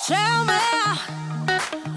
Tell me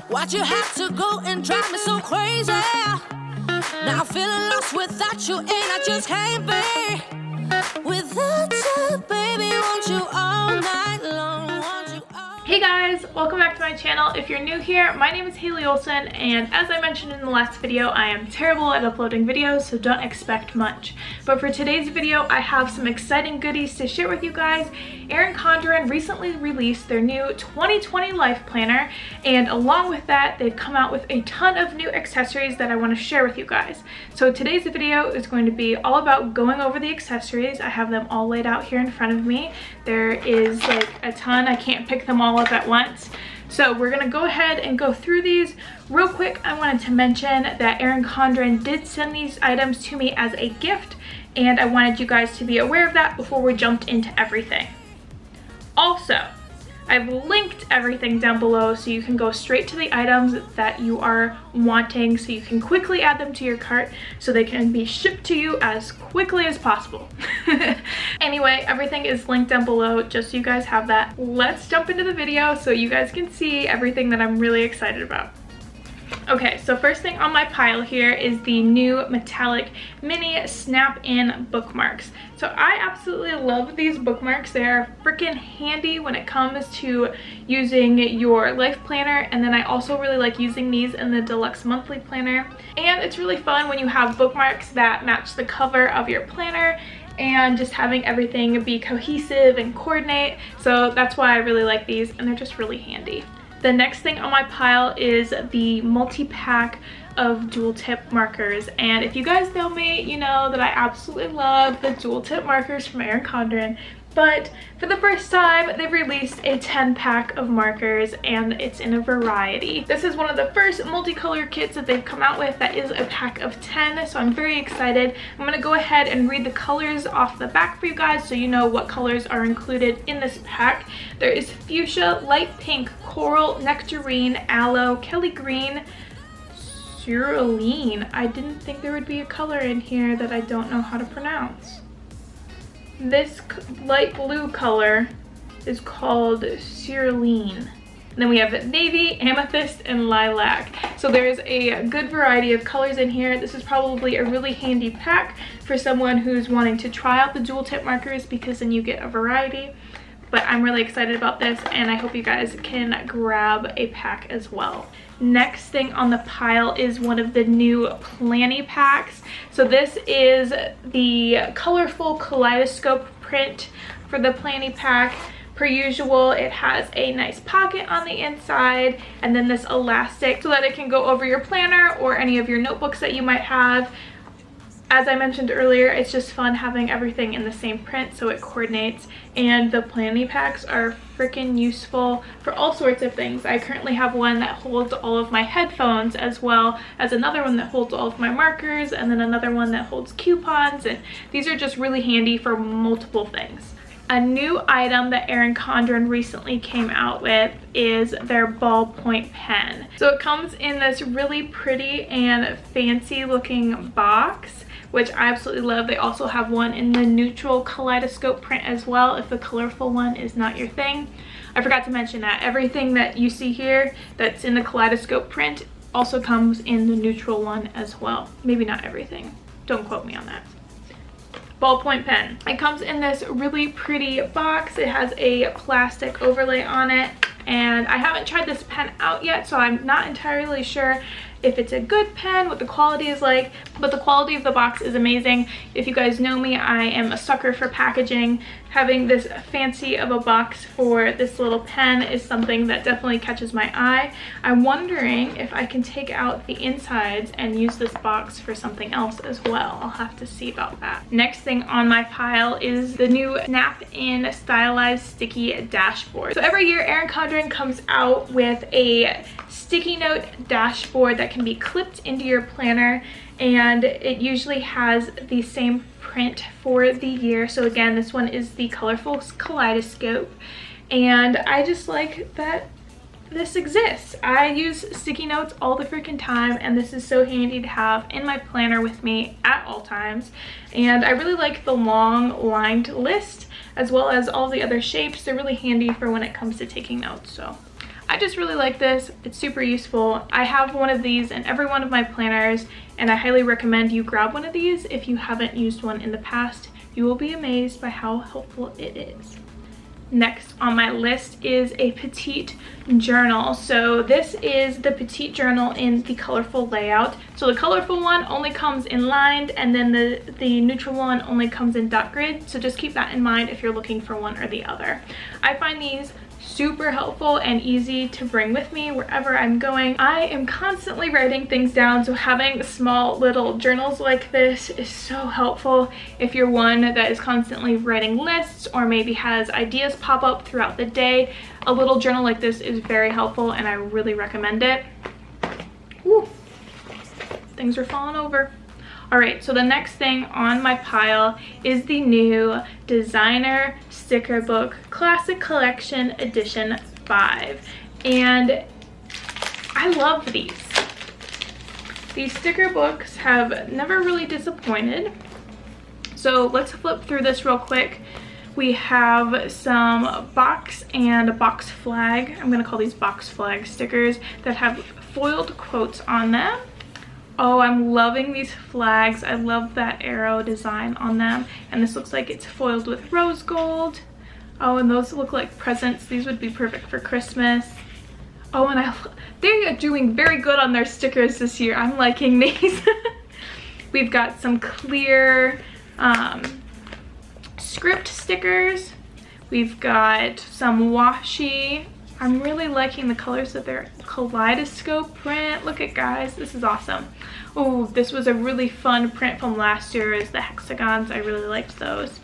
why'd you have to go and drive me so crazy? Now I'm feeling lost without you, and I just can't be without you, baby. Want you all night long. Want you all. Hey guys, welcome back to my channel. If you're new here, my name is Hayle Olsen, and as I mentioned in the last video, I am terrible at uploading videos, so don't expect much. But for today's video, I have some exciting goodies to share with you guys. Erin Condren recently released their new 2020 life planner, and along with that, they've come out with a ton of new accessories that I want to share with you guys. So today's video is going to be all about going over the accessories. I have them all laid out here in front of me. There is like a ton. I can't pick them all up at once. So we're gonna go ahead and go through these real quick. I wanted to mention that Erin Condren did send these items to me as a gift, and I wanted you guys to be aware of that before we jumped into everything. Also, I've linked everything down below so you can go straight to the items that you are wanting, so you can quickly add them to your cart so they can be shipped to you as quickly as possible. Anyway, everything is linked down below just so you guys have that. Let's jump into the video so you guys can see everything that I'm really excited about. Okay, so first thing on my pile here is the new metallic mini snap-in bookmarks. So I absolutely love these bookmarks. They are freaking handy when it comes to using your life planner, and then I also really like using these in the deluxe monthly planner. And it's really fun when you have bookmarks that match the cover of your planner and just having everything be cohesive and coordinate. So that's why I really like these, and they're just really handy. The next thing on my pile is the multi-pack of dual tip markers, and if you guys know me, you know that I absolutely love the dual tip markers from Erin Condren. But for the first time, they've released a 10-pack of markers, and it's in a variety. This is one of the first multicolor kits that they've come out with that is a pack of 10, so I'm very excited. I'm gonna go ahead and read the colors off the back for you guys so you know what colors are included in this pack. There is fuchsia, light pink, coral, nectarine, aloe, Kelly green, cerulean. I didn't think there would be a color in here that I don't know how to pronounce. This light blue color is called cerulean. Then we have navy, amethyst, and lilac. So there's a good variety of colors in here. This is probably a really handy pack for someone who's wanting to try out the dual tip markers, because then you get a variety. But I'm really excited about this, and I hope you guys can grab a pack as well. Next thing on the pile is one of the new planny packs. So this is the colorful kaleidoscope print for the planny pack. Per usual, it has a nice pocket on the inside, and then this elastic so that it can go over your planner or any of your notebooks that you might have. As I mentioned earlier, it's just fun having everything in the same print so it coordinates, and the planny packs are freaking useful for all sorts of things. I currently have one that holds all of my headphones, as well as another one that holds all of my markers, and then another one that holds coupons, and these are just really handy for multiple things. A new item that Erin Condren recently came out with is their ballpoint pen. So it comes in this really pretty and fancy looking box, which I absolutely love. They also have one in the neutral kaleidoscope print as well, if the colorful one is not your thing. I forgot to mention that everything that you see here that's in the kaleidoscope print also comes in the neutral one as well. Maybe not everything. Don't quote me on that. Ballpoint pen. It comes in this really pretty box. It has a plastic overlay on it, and I haven't tried this pen out yet, so I'm not entirely sure if it's a good pen, what the quality is like, but the quality of the box is amazing. If you guys know me, I am a sucker for packaging. Having this fancy of a box for this little pen is something that definitely catches my eye. I'm wondering if I can take out the insides and use this box for something else as well. I'll have to see about that. Next thing on my pile is the new snap-in stylized sticky dashboard. So every year Erin Condren comes out with a sticky note dashboard that can be clipped into your planner, and it usually has the same print for the year. So again, this one is the colorful kaleidoscope, and I just like that this exists. I use sticky notes all the freaking time, and this is so handy to have in my planner with me at all times. And I really like the long lined list as well as all the other shapes. They're really handy for when it comes to taking notes. So I just really like this. It's super useful. I have one of these in every one of my planners, and I highly recommend you grab one of these if you haven't used one in the past. You will be amazed by how helpful it is. Next on my list is a petite journal. So this is the petite journal in the colorful layout. So the colorful one only comes in lined, and then the neutral one only comes in dot grid. So just keep that in mind if you're looking for one or the other. I find these super helpful and easy to bring with me wherever I'm going. I am constantly writing things down, so having small little journals like this is so helpful if you're one that is constantly writing lists or maybe has ideas pop up throughout the day. A little journal like this is very helpful and I really recommend it. Woo. Things are falling over. Alright, so the next thing on my pile is the new designer sticker book Classic Collection Edition 5. And I love these. These sticker books have never really disappointed. So let's flip through this real quick. We have some box and box flag. I'm going to call these box flag stickers that have foiled quotes on them. Oh, I'm loving these flags. I love that arrow design on them. And this looks like it's foiled with rose gold. Oh, and those look like presents. These would be perfect for Christmas. Oh, and they're doing very good on their stickers this year. I'm liking these. We've got some clear script stickers. We've got some washi. I'm really liking the colors of their kaleidoscope print. Look at, guys, this is awesome. Oh, this was a really fun print from last year, is the hexagons. I really liked those.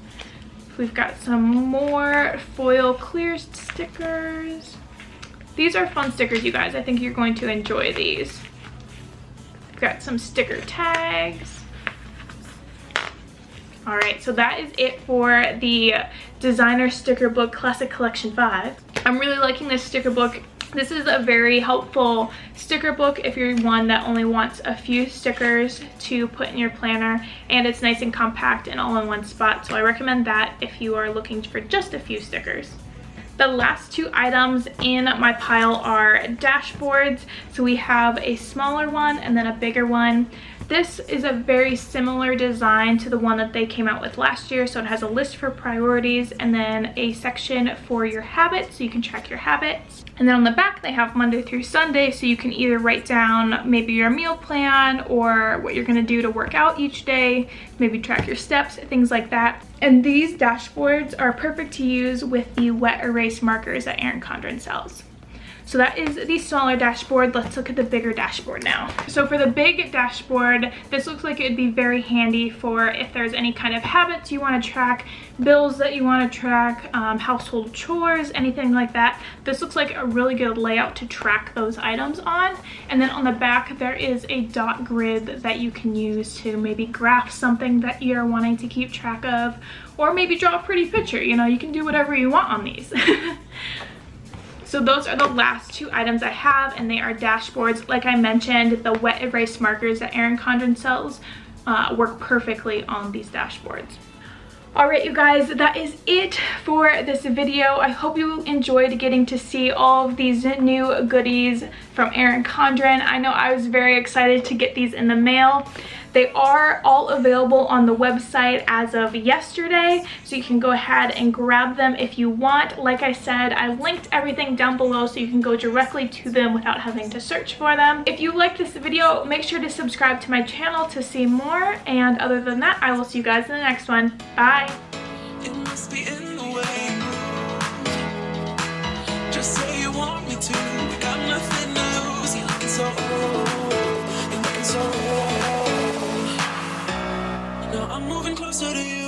We've got some more foil clear stickers. These are fun stickers, you guys. I think you're going to enjoy these. We've got some sticker tags. Alright, so that is it for the designer sticker book Classic Collection 5. I'm really liking this sticker book. This is a very helpful sticker book if you're one that only wants a few stickers to put in your planner, and it's nice and compact and all in one spot, so I recommend that if you are looking for just a few stickers. The last two items in my pile are dashboards. So we have a smaller one and then a bigger one. This is a very similar design to the one that they came out with last year. So it has a list for priorities and then a section for your habits, so you can track your habits. And then on the back they have Monday through Sunday, so you can either write down maybe your meal plan or what you're gonna do to work out each day, maybe track your steps, things like that. And these dashboards are perfect to use with the wet erase markers that Erin Condren sells. So that is the smaller dashboard. Let's look at the bigger dashboard now. So for the big dashboard, this looks like it would be very handy for if there's any kind of habits you want to track, bills that you want to track, household chores, anything like that. This looks like a really good layout to track those items on. And then on the back, there is a dot grid that you can use to maybe graph something that you're wanting to keep track of, or maybe draw a pretty picture. You know, you can do whatever you want on these. So those are the last two items I have, and they are dashboards. Like I mentioned, the wet erase markers that Erin Condren sells work perfectly on these dashboards. Alright, you guys, that is it for this video. I hope you enjoyed getting to see all of these new goodies from Erin Condren. I know I was very excited to get these in the mail. They are all available on the website as of yesterday, so you can go ahead and grab them if you want. Like I said, I linked everything down below so you can go directly to them without having to search for them. If you liked this video, make sure to subscribe to my channel to see more, and other than that, I will see you guys in the next one. Bye! It must be in the way. Just say you want me to. We got nothing to lose. You're looking so old. You're looking so old. Now I'm moving closer to you.